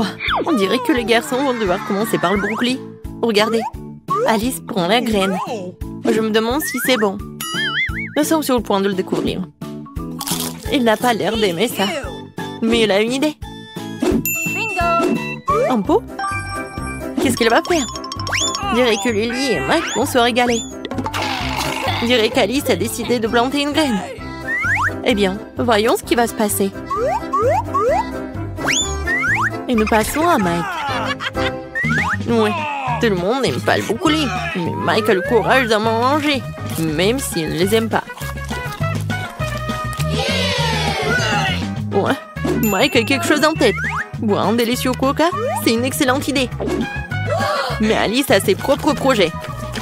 Oh, on dirait que les garçons vont devoir commencer par le brocoli. Regardez, Alice prend la graine. Je me demande si c'est bon. Nous sommes sur le point de le découvrir. Il n'a pas l'air d'aimer ça. Mais il a une idée. Un pot? Qu'est-ce qu'il va faire? Je dirais que Lily et Mike vont se régaler. Je dirais qu'Alice a décidé de planter une graine. Eh bien, voyons ce qui va se passer. Et nous passons à Mike. Ouais, tout le monde n'aime pas le brocoli. Mais Mike a le courage d'en manger, même s'il ne les aime pas. Ouais, Mike a quelque chose en tête. Boire un délicieux coca, c'est une excellente idée. Mais Alice a ses propres projets.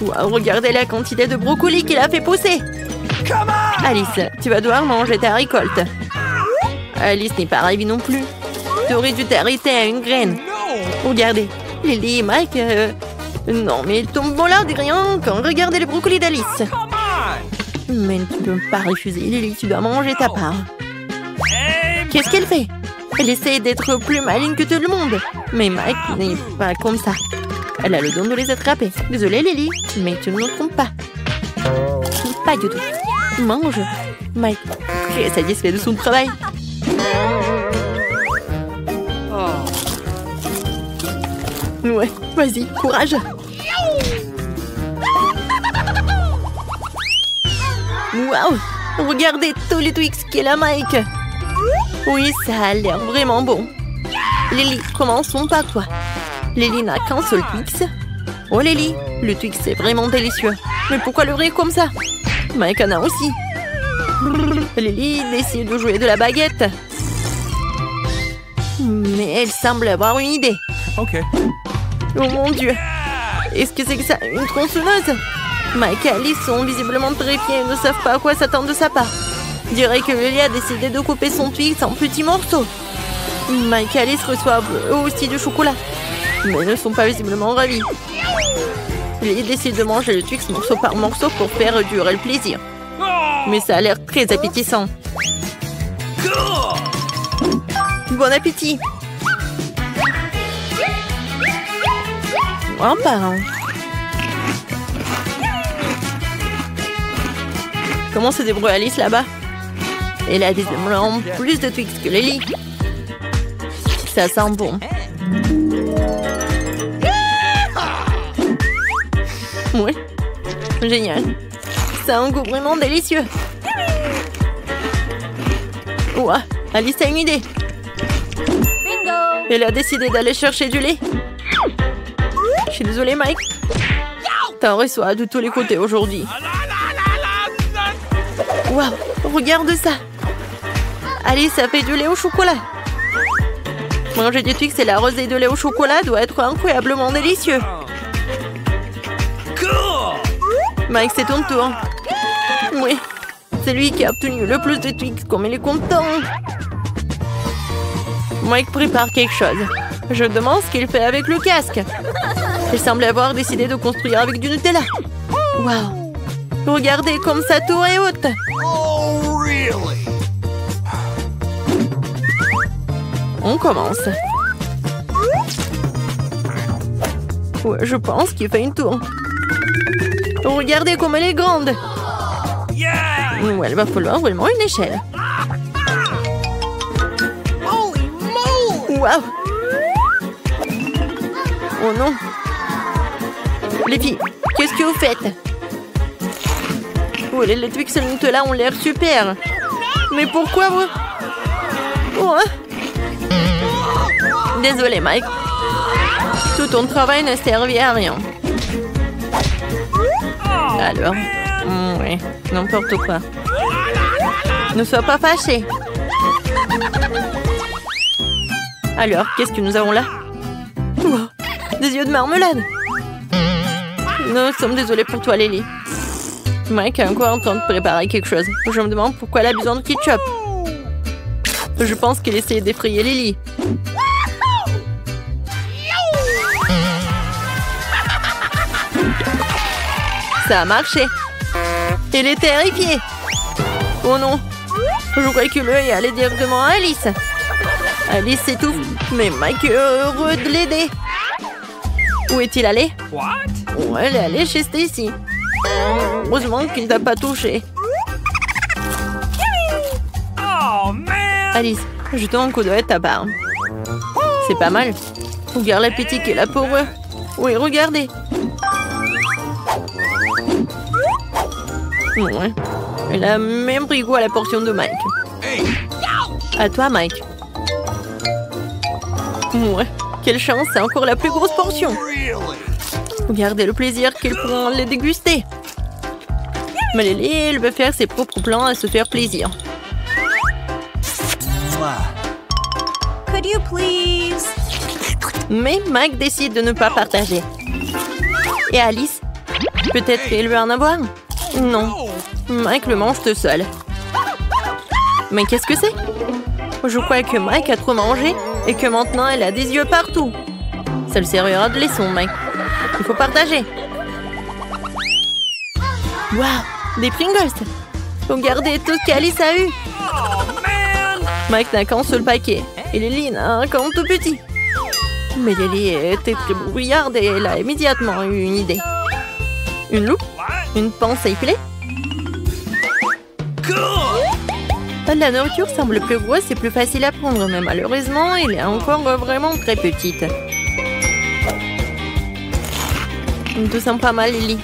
Wow, regardez la quantité de brocoli qu'il a fait pousser. Alice, tu vas devoir manger ta récolte. Alice n'est pas ravie non plus. Tu aurais dû t'arrêter à une graine. Regardez, Lily et Mike... Non, mais tombons là de rien quand regardez les brocolis d'Alice. Mais tu ne peux pas refuser, Lily, tu dois manger ta part. Qu'est-ce qu'elle fait? Elle essaie d'être plus maligne que tout le monde. Mais Mike n'est pas comme ça. Elle a le don de les attraper. Désolée, Lily, mais tu ne me trompes pas. Pas du tout. Mange. Mike, très satisfait de son travail. Ouais, vas-y, courage. Waouh, regardez tous les Twix qu'il a, Mike. Oui, ça a l'air vraiment bon. Lily, commençons par toi. Lily n'a qu'un seul Twix. Oh Lily, le Twix est vraiment délicieux. Mais pourquoi le rire comme ça? Mike en a aussi. Lily décide de jouer de la baguette. Mais elle semble avoir une idée. Ok. Oh mon Dieu. Est-ce que c'est que ça? Une tronçonneuse? Mike et Alice sont visiblement terrifiés et ne savent pas à quoi s'attendre de sa part. Je dirais que Lily a décidé de couper son Twix en petits morceaux. Mike et Alice reçoivent eux aussi du chocolat, mais ne sont pas visiblement ravis. Lily décide de manger le Twix morceau par morceau pour faire durer le plaisir. Mais ça a l'air très appétissant. Bon appétit! Un par un. Comment se débrouille Alice là-bas? Elle a visiblement plus de Twix que Lily. Ça sent bon. Ouais, génial. Ça a un goût vraiment délicieux. Ouah, Alice a une idée. Elle a décidé d'aller chercher du lait. Je suis désolée, Mike. T'en reçois de tous les côtés aujourd'hui. Waouh, regarde ça. Alice a fait du lait au chocolat. Manger du Twix et la rosée de lait au chocolat doit être incroyablement délicieux. Mike, c'est ton tour. Oui, c'est lui qui a obtenu le plus de Twix, comme il est content. Mike prépare quelque chose. Je demande ce qu'il fait avec le casque. Il semble avoir décidé de construire avec du Nutella. Waouh! Regardez comme sa tour est haute. Oh, really? On commence. Ouais, je pense qu'il fait une tour. Regardez comme elle est grande. Ouais, il va falloir vraiment une échelle. Waouh! Oh non! Les filles, qu'est-ce que vous faites? Oh, les Twix et le Nutella ont l'air super. Mais pourquoi vous? Oh, hein? Désolé, Mike. Tout ton travail n'a servi à rien. Alors, oui, n'importe quoi. Ne sois pas fâché. Alors, qu'est-ce que nous avons là? Oh, des yeux de marmelade. Nous sommes désolés pour toi, Lily. Mike est encore en train de préparer quelque chose. Je me demande pourquoi elle a besoin de ketchup. Je pense qu'il essaie d'effrayer Lily. Ça a marché. Elle est terrifiée. Oh non. Je croyais que l'œil allait directement à Alice. Alice s'étouffe, mais Mike est heureux de l'aider. Où est-il allé? Oh, elle est allée chez Stacy. Heureusement qu'il ne t'a pas touché. Alice, jetons un coup d'œil à ta barbe. C'est pas mal. Regarde l'appétit qu'elle a pour eux. Oui, regardez. Ouais. Elle a même pris goût à la portion de Mike. À toi, Mike. Ouais. Quelle chance, c'est encore la plus grosse portion. Regardez le plaisir qu'elle prend à les déguster. Mais Lily, elle veut faire ses propres plans à se faire plaisir. Could you please? Mais Mike décide de ne pas partager. Et Alice? Peut-être qu'elle veut en avoir? Non. Mike le mange tout seul. Mais qu'est-ce que c'est? Je crois que Mike a trop mangé et que maintenant elle a des yeux partout. Ça le servira de leçon, Mike. Il faut partager. Waouh, des Pringles! Regardez tout ce qu'Alice a eu. Mike n'a qu'un seul paquet et Lily n'a qu'un tout petit. Mais Lily était très brouillarde et elle a immédiatement eu une idée. Une loupe? Une pince à épiler? La nourriture semble plus grosse et plus facile à prendre, mais malheureusement, elle est encore vraiment très petite. On te sent pas mal, Lily.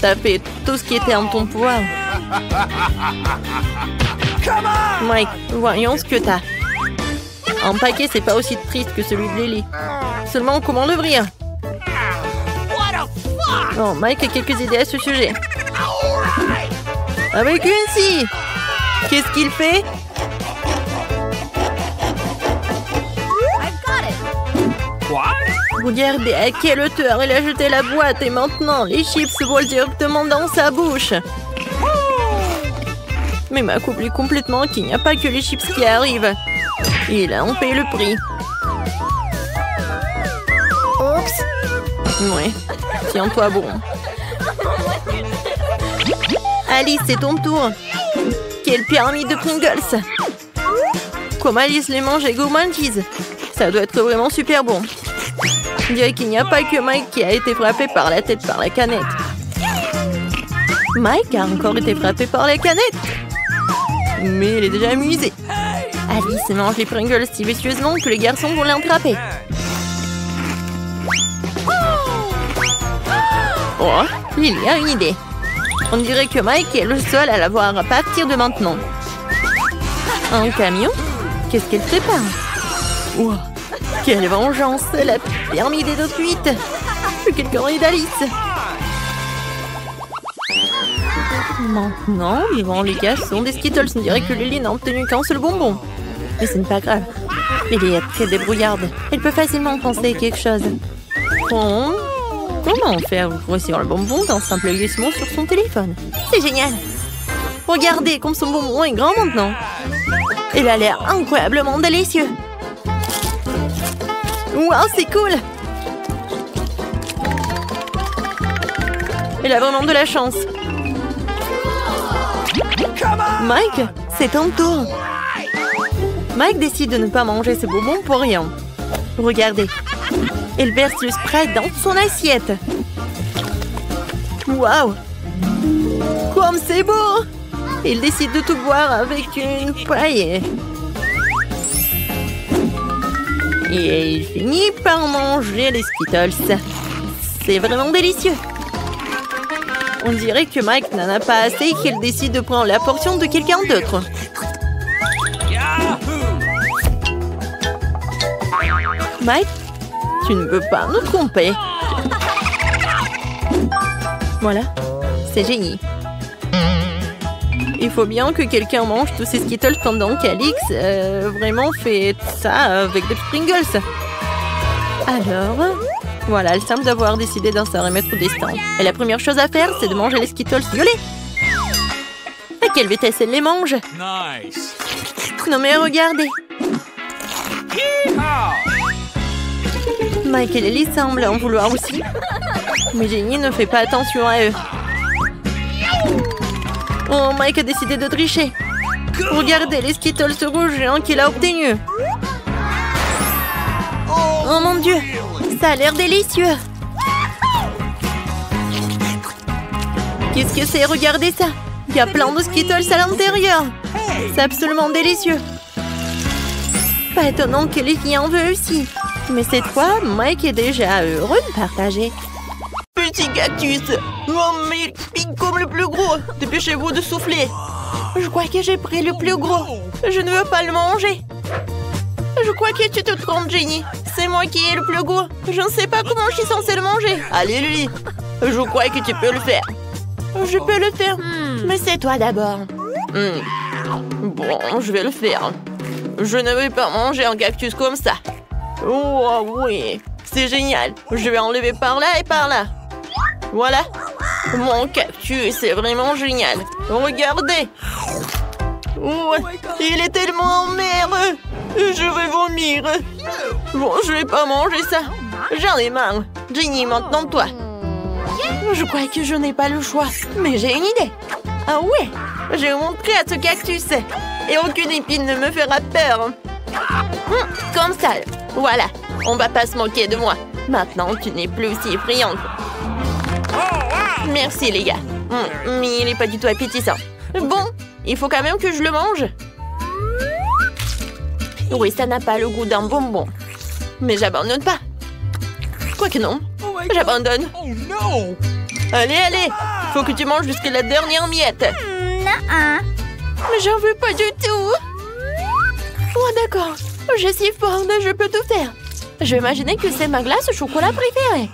T'as fait tout ce qui était en ton pouvoir. Mike, voyons ce que t'as. Un paquet, c'est pas aussi triste que celui de Lily. Seulement, comment l'ouvrir? Oh, Mike a quelques idées à ce sujet. Avec une scie! Qu'est-ce qu'il fait? Regardez à quelle hauteur il a jeté la boîte et maintenant les chips volent directement dans sa bouche. Mais Mike oublie complètement qu'il n'y a pas que les chips qui arrivent. Il a en payé le prix. Oups. Ouais. Tiens-toi bon. Alice, c'est ton tour. Quelle pyramide de Pringles! Comme Alice les mange et gourmandise. Ça doit être vraiment super bon. On dirait qu'il n'y a pas que Mike qui a été frappé par la tête par la canette. Mike a encore été frappé par la canette. Mais il est déjà amusé. Alice mange les Pringles si vicieusement que les garçons vont l'attraper. Oh, Lily a une idée. On dirait que Mike est le seul à la voir à partir de maintenant. Un camion? Qu'est-ce qu'elle prépare? Wow, quelle vengeance! Elle a permis des autres fuites. Plus quelqu'un est d'Alice. Maintenant, vivant les garçons des Skittles, on dirait que Lily n'a obtenu qu'un seul bonbon. Mais ce n'est pas grave. Lily est très débrouillarde. Elle peut facilement penser quelque chose. Oh. Comment faire grossir le bonbon d'un simple glissement sur son téléphone? C'est génial! Regardez comme son bonbon est grand maintenant! Il a l'air incroyablement délicieux! Wow, c'est cool! Il a vraiment de la chance! Mike, c'est ton tour! Mike décide de ne pas manger ses bonbons pour rien. Regardez! Il verse le Sprite dans son assiette. Waouh! Comme c'est beau! Il décide de tout boire avec une paille. Et il finit par manger les Skittles. C'est vraiment délicieux. On dirait que Mike n'en a pas assez et qu'il décide de prendre la portion de quelqu'un d'autre. Mike? Tu ne peux pas nous tromper. Voilà, c'est génial. Il faut bien que quelqu'un mange tous ces Skittles pendant qu'Alix vraiment fait ça avec des Pringles. Alors, voilà, elle semble d'avoir décidé d'en se remettre au destin. Et la première chose à faire, c'est de manger les Skittles violets. À quelle vitesse elle les mange? Nice. Non mais regardez. Mike et Lily semblent en vouloir aussi. Mais Jenny ne fait pas attention à eux. Oh, Mike a décidé de tricher. Regardez les Skittles rouges géants qu'il a obtenus. Oh mon Dieu, ça a l'air délicieux. Qu'est-ce que c'est? Regardez ça. Il y a plein de Skittles à l'intérieur. C'est absolument délicieux. Pas étonnant que les filles en veulent aussi. Mais cette fois, Mike est déjà heureux de partager. Petit cactus. Oh, mais il pique comme le plus gros. Dépêchez-vous de souffler. Je crois que j'ai pris le plus gros. Je ne veux pas le manger. Je crois que tu te trompes, Jenny. C'est moi qui ai le plus gros. Je ne sais pas comment je suis censée le manger. Allez, Lily. Je crois que tu peux le faire. Je peux le faire. Mais c'est toi d'abord. Bon, je vais le faire. Je ne vais pas manger un cactus comme ça. Oh oui, c'est génial. Je vais enlever par là et par là. Voilà. Mon cactus, c'est vraiment génial. Regardez. Oh, il est tellement amer. Je vais vomir. Bon, je vais pas manger ça. J'en ai marre. Jenny, maintenant toi. Je crois que je n'ai pas le choix. Mais j'ai une idée. Ah ouais, je vais montrer à ce cactus. Et aucune épine ne me fera peur. Comme ça. Voilà. On va pas se moquer de moi. Maintenant, tu n'es plus si effrayante. Merci, les gars. Mais il n'est pas du tout appétissant. Bon, il faut quand même que je le mange. Oui, ça n'a pas le goût d'un bonbon. Mais j'abandonne pas. Quoique non. J'abandonne. Allez, allez. Faut que tu manges jusqu'à la dernière miette. Mais j'en veux pas du tout. Oh, d'accord. Je suis forte, je peux tout faire. Je vais imaginer que c'est ma glace au chocolat préférée.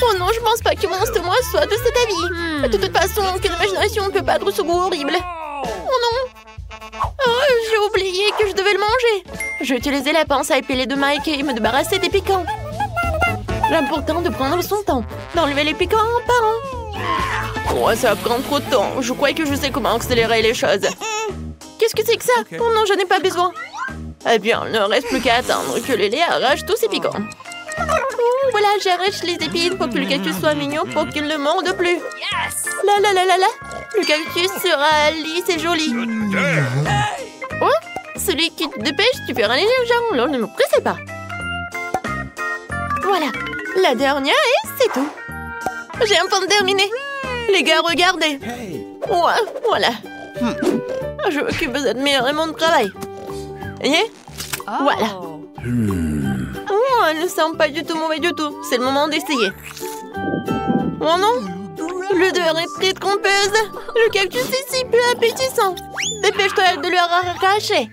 Oh non, je pense pas que mon estomac soit de cet avis. De toute façon, aucune imagination ne peut battre ce goût horrible. Oh non. Oh, j'ai oublié que je devais le manger. J'ai utilisé la pince à épiler de Mike et me débarrasser des piquants. L'important de prendre son temps, d'enlever les piquants un par un. Oh, ça prend trop de temps. Je crois que je sais comment accélérer les choses. Qu'est-ce que c'est que ça? Oh non, je n'ai pas besoin. Eh bien, il ne reste plus qu'à attendre que Lily arrache tous ses piquants. Oh, voilà, j'arrache les épines pour que le cactus soit mignon pour qu'il ne morde plus. Là, là, là, là, là. Le cactus sera lisse et joli. Oh, celui qui te dépêche, tu feras les gens. Là, ne me pressez pas. Voilà, la dernière et c'est tout. J'ai enfin terminé. Les gars, regardez. Ouais, voilà. Je veux que vous admirez mon travail. Voyez? Voilà. Oh, elle ne sent pas du tout mauvais du tout. C'est le moment d'essayer. Oh non, l'odeur est très trompeuse. Le cactus est si peu appétissant. Dépêche-toi de leur arracher.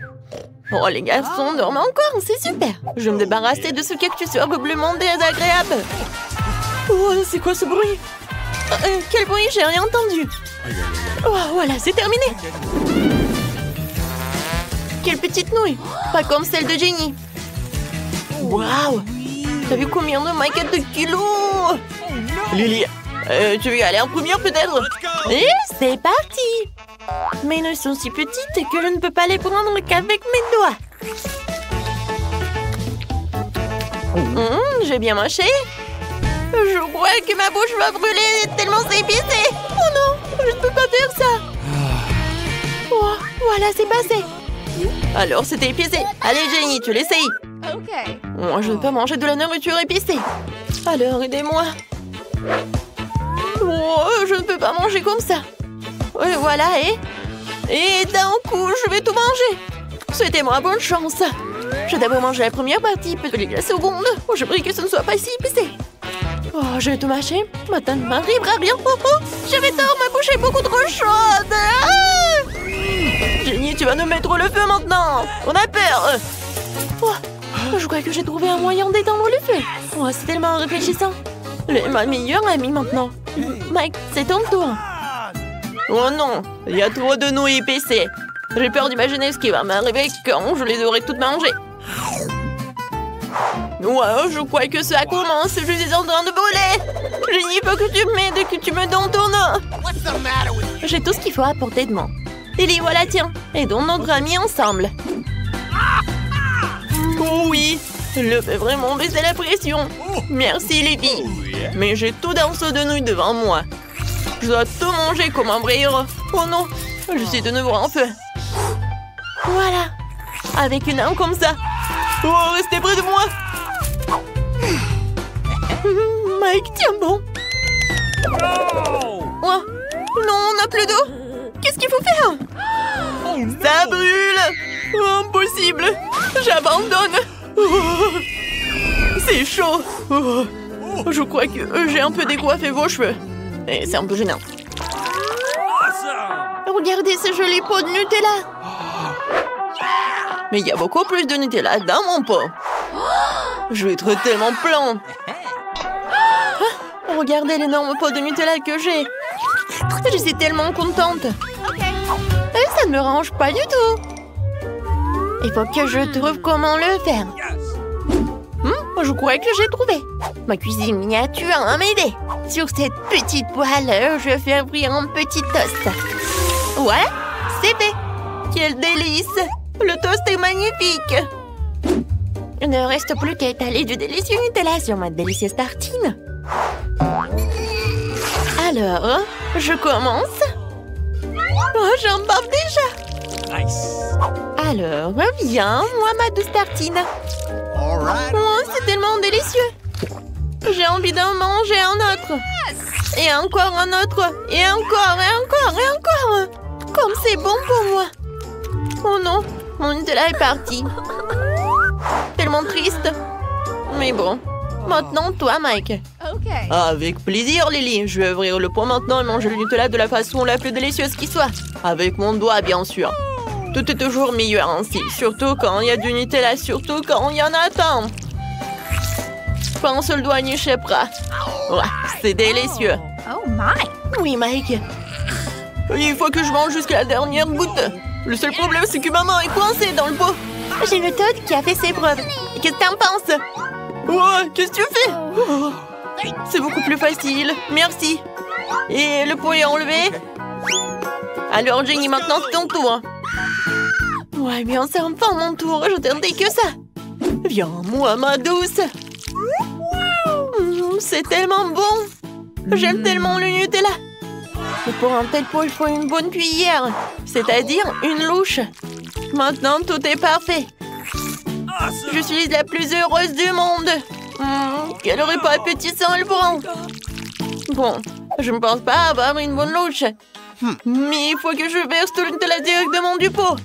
Oh, les garçons dorment encore, c'est super. Je vais me débarrasser de ce cactus horriblement désagréable. Oh, c'est quoi ce bruit? Quel bruit? J'ai rien entendu. Oh, voilà, c'est terminé. Quelle petite nouille. Pas comme celle de Jenny. Waouh. T'as vu combien de maquettes de kilos? Lily, tu veux y aller en première peut-être? Et c'est parti. Mais elles sont si petites que je ne peux pas les prendre qu'avec mes doigts. J'ai bien mâché. Je crois que ma bouche va brûler tellement c'est épicé. Oh non, je ne peux pas faire ça. Oh, voilà, c'est passé. Alors, c'était épicé. Allez, Jenny, tu l'essayes. Okay. Moi, je ne peux pas manger de la nourriture épicée. Alors, aidez-moi. Oh, je ne peux pas manger comme ça. Voilà, et d'un coup, je vais tout manger. Souhaitez-moi bonne chance. Je vais d'abord manger la première partie, puis la seconde. Oh, je prie que ce ne soit pas si épicé. Oh, je vais tout mâcher. Maintenant, ne m'arrivera rien. Oh, oh, j'avais tort, ma bouche est beaucoup trop chaude. Ah! Jenny, tu vas nous mettre le feu maintenant. On a peur. Oh, je crois que j'ai trouvé un moyen d'éteindre le feu. Oh, c'est tellement réfléchissant. Ma meilleure amie maintenant. Mike, c'est ton tour. Oh non, il y a trop de nouilles épaissées. J'ai peur d'imaginer ce qui va m'arriver quand je les aurai toutes mangées. Ouais, je crois que ça commence. Je suis en train de brûler. Jenny, faut que tu m'aides et que tu me donnes ton eau. J'ai tout ce qu'il faut à portée de main. Lily, voilà, tiens. Aidons notre ami ensemble. Oh oui, le fait vraiment baisser la pression. Merci, les filles. Mais j'ai tout d'un seau de nouilles devant moi. Je dois tout manger comme un vrai héros. Oh non, je suis de nouveau en feu. Voilà, avec une arme comme ça. Oh, restez près de moi. Mike, tiens bon. Oh, non, on n'a plus d'eau. Qu'est-ce qu'il faut faire? Ça brûle. Oh, impossible. J'abandonne. Oh, c'est chaud. Oh, je crois que j'ai un peu décoiffé vos cheveux. Et c'est un peu gênant. Regardez ce joli pot de Nutella. Mais il y a beaucoup plus de Nutella dans mon pot. Je vais être tellement plein. Ah, regardez l'énorme pot de Nutella que j'ai. Je suis tellement contente. Et ça ne me range pas du tout. Il faut que je trouve comment le faire. Je crois que j'ai trouvé. Ma cuisine miniature va m'aider. Sur cette petite poêle, je vais faire frire un petit toast. Ouais, c'est fait. Quel délice. Le toast est magnifique. Il ne reste plus qu'à étaler du délicieux Nutella sur ma délicieuse tartine. Alors, je commence. Oh, j'en bave déjà. Nice. Alors, viens, moi ma douce tartine. All right. Oh, c'est tellement délicieux. J'ai envie d'en manger un autre. Et encore un autre. Et encore, et encore, et encore. Comme c'est bon pour moi. Oh non, mon Nutella est parti. Tellement triste. Mais bon, maintenant toi, Mike. Okay. Avec plaisir, Lily. Je vais ouvrir le pot maintenant et manger le Nutella de la façon la plus délicieuse qui soit. Avec mon doigt, bien sûr. Tout est toujours meilleur ainsi. Surtout quand il y a du Nutella, surtout quand il y en a tant. Pas un seul doigt n'y échappera. Ouais, c'est délicieux. Oh my. Oui, Mike. Il faut que je mange jusqu'à la dernière goutte. Le seul problème, c'est que maman est coincée dans le pot. J'ai le Toad qui a fait ses preuves. Qu'est-ce que t'en penses? Ouais, qu'est-ce que tu fais? Oh, c'est beaucoup plus facile. Merci. Et le pot est enlevé. Alors, Jenny, maintenant c'est ton tour. Ouais, bien, c'est enfin mon tour. J'attendais que ça. Viens, moi, ma douce. C'est tellement bon. J'aime tellement le Nutella. Et pour un tel pot, il faut une bonne cuillère. C'est-à-dire une louche. Maintenant, tout est parfait. Je suis la plus heureuse du monde. Quel repas appétissant le prend. Bon, je ne pense pas avoir une bonne louche. Mais il faut que je verse tout le Nutella directement du pot.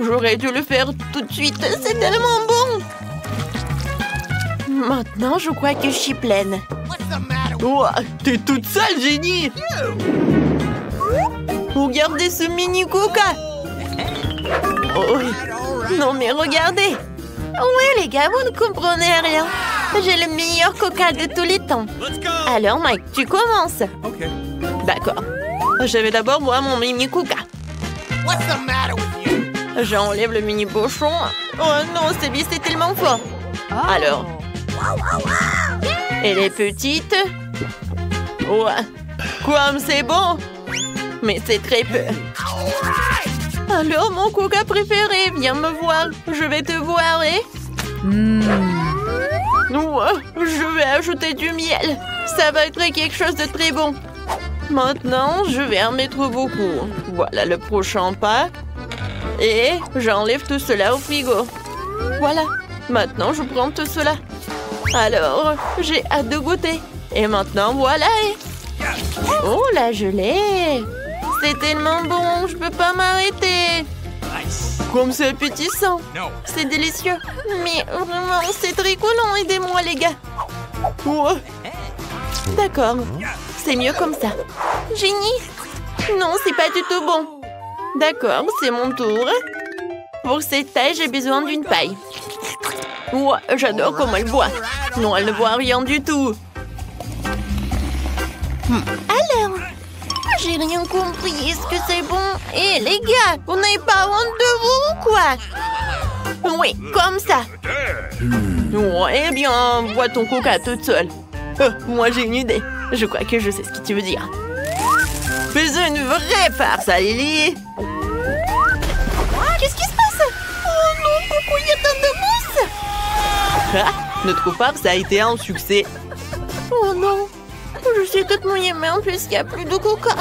J'aurais dû le faire tout de suite. C'est tellement bon. Maintenant, je crois que je suis pleine. Oh, t'es toute sale, Jenny. Regardez ce mini coca. Oh, non, mais regardez. Ouais, les gars, vous ne comprenez rien. J'ai le meilleur coca de tous les temps. Alors, Mike, tu commences. Okay. D'accord. Je vais d'abord boire mon mini coca. What's the matter with you? J'enlève le mini pochon. Oh non, c'est tellement fort. Alors. Elle est petite. Ouais. Comme c'est bon. Mais c'est très peu. Alors, mon coca préféré, viens me voir. Je vais te voir et... Ouais, je vais ajouter du miel. Ça va être quelque chose de très bon. Maintenant, je vais en mettre beaucoup. Voilà le prochain pack. Et j'enlève tout cela au frigo. Voilà. Maintenant, je prends tout cela. Alors, j'ai hâte de goûter. Et maintenant, voilà. Oh, la gelée. C'est tellement bon, je peux pas m'arrêter. Comme c'est appétissant. C'est délicieux. Mais vraiment, c'est très collant. Aidez-moi, les gars. Ouais. D'accord. C'est mieux comme ça. Jenny? Non, c'est pas du tout bon. D'accord, c'est mon tour. Pour cette taille, j'ai besoin d'une paille. Ouais, j'adore comment elle boit. Non, elle ne boit rien du tout. Alors, j'ai rien compris. Est-ce que c'est bon? Eh, les gars, vous n'avez pas honte de vous ou quoi? Oui, comme ça. Ouais, eh bien, bois ton coca toute seule. Moi, j'ai une idée. Je crois que je sais ce que tu veux dire. Fais une vraie farce, Lily. Qu'est-ce qui se passe? Oh non, pourquoi il y a tant de mousse? Ah, notre farce a été un succès. Oh non, je suis toute mouillée, mais en plus, il n'y a plus de coca.